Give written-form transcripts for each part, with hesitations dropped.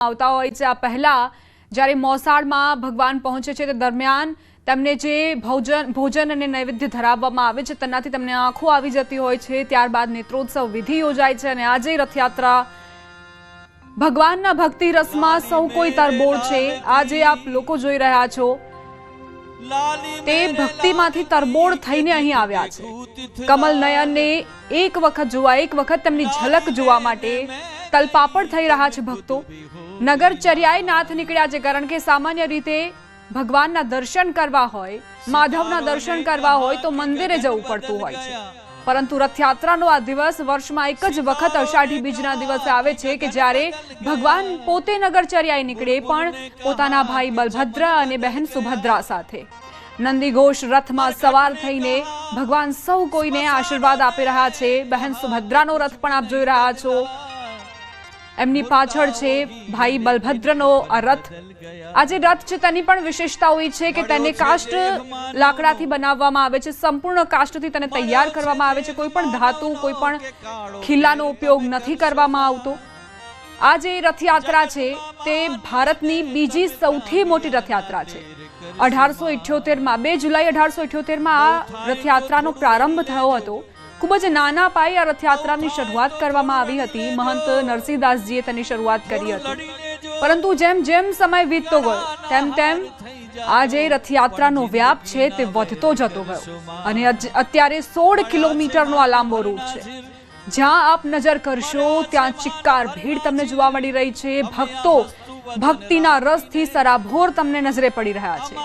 આવતા હોય છે। આ પહેલા જ્યારે મોસાળમાં ભગવાન પહોંચે છે તે દરમિયાન તેમને જે ભોજન અને નૈવેદ્ય ધરાવવામાં આવે છે તેનાથી તેમને આંખો આવી જતી હોય છે। ત્યારબાદ નેત્રોત્સવ વિધિ યોજાય છે અને આજે રથયાત્રા ભગવાનના ભક્તિ રસમાં સૌ કોઈ તરબોળ છે। આજે આપ લોકો જોઈ રહ્યા છો તે ભક્તિમાંથી તરબોળ થઈને અહીં આવ્યા છે। કમલ નયનને એક વખત જોવા, એક વખત તેમની ઝલક જોવા માટે તલપાપડ થઈ રહ્યા છે ભક્તો। નગરચર્યાએ નાથ નીકળ્યા છે, કારણ કે સામાન્ય રીતે ભગવાનના દર્શન કરવા હોય, માધવના દર્શન કરવા હોય તો મંદિરે જવું પડતું હોય છે, પરંતુ રથયાત્રાનો આ દિવસ વર્ષમાં એક જ વખત અષાઢી બીજના દિવસે આવે છે કે જ્યારે ભગવાન પોતે નગરચર્યાએ નીકળે, પણ પોતાના ભાઈ બલભદ્ર અને બહેન સુભદ્રા સાથે નંદીઘોષ રથમાં સવાર થઈને ભગવાન સૌ કોઈને આશીર્વાદ આપી રહ્યા છે। બહેન સુભદ્રાનો રથ પણ આપ જોઈ રહ્યા છો, એમની પાછળ છે ભાઈ બલભદ્રનો આ રથ। આ જે રથ છે તેની પણ વિશેષતા હોય છે કે તેને કાષ્ટ લાકડાથી બનાવવામાં આવે છે, સંપૂર્ણ કાષ્ટથી તેને તૈયાર કરવામાં આવે છે। કોઈ પણ ધાતુ, કોઈ પણ ખીલાનો ઉપયોગ નથી કરવામાં આવતો। આ જે રથયાત્રા છે તે ભારતની બીજી સૌથી મોટી રથયાત્રા છે। 1878માં 2 જુલાઈ 1878માં આ રથયાત્રાનો પ્રારંભ થયો હતો। ખૂબ જ નાના પાયે આ રથયાત્રાની શરૂઆત કરવામાં આવી હતી। મહંત નરસિંહદાસજીએ તેની શરૂઆત કરી હતી, પરંતુ જેમ જેમ સમય વીતતો ગયો તેમ તેમ આ જે રથયાત્રાનો વ્યાપ છે તે વધતો જતો ગયો અને અત્યારે 16 કિલોમીટરનો આ લાંબો રૂટ છે। જ્યાં આપ નજર કરશો ત્યાં ચિક્કાર ભીડ તમને જોવા મળી રહી છે। ભક્તો ભક્તિના રસથી સરાભોર તમને નજરે પડી રહ્યા છે।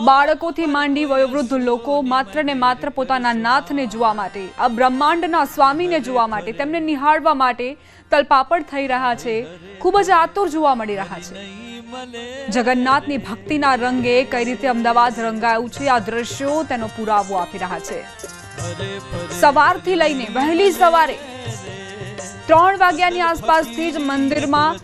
બાળકોથી માંડી વયોવૃદ્ધ લોકો માત્ર ને માત્ર પોતાના નાથને જોવા માટે, આ બ્રહ્માંડના સ્વામીને જોવા માટે, તેમને નિહાળવા માટે તલપાપડ થઈ રહ્યા છે, ખૂબ જ આતુર જોવા મળી રહ્યા છે। જગન્નાથની ભક્તિના રંગે કઈ રીતે અમદાવાદ રંગાયું છે આ દ્રશ્યો તેનો પુરાવો આપી રહ્યા છે। સવારથી લઈને વહેલી સવારે 3 વાગ્યાની આસપાસથી જ મંદિરમાં